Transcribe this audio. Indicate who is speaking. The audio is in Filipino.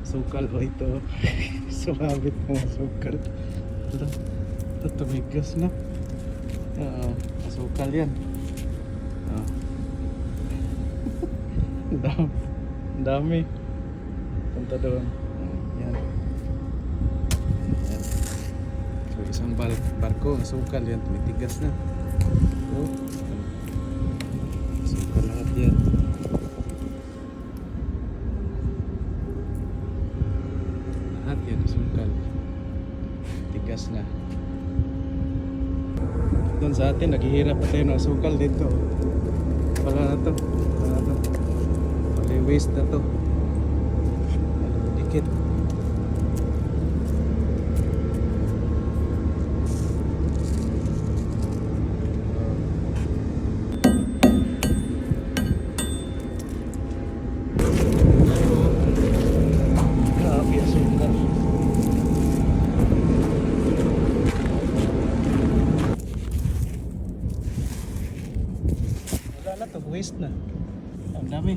Speaker 1: Sukal o ito. Sumabit mga sukal. Ito tumigas na. Sukal yan. Dami. Dami. Punta doon. Yan. Yan. So isang barko ng sukal yan. Tumitigas na. Oh. Sukal lahat yan. Lahat yan sukal. Tigas na. Doon sa atin naghihirap pa tayo ng sukal dito. Wala na to. Wala na to. Wala waste na to. Dikit. Grabe ang sukal. Wala na to. Waste na. Ang dami.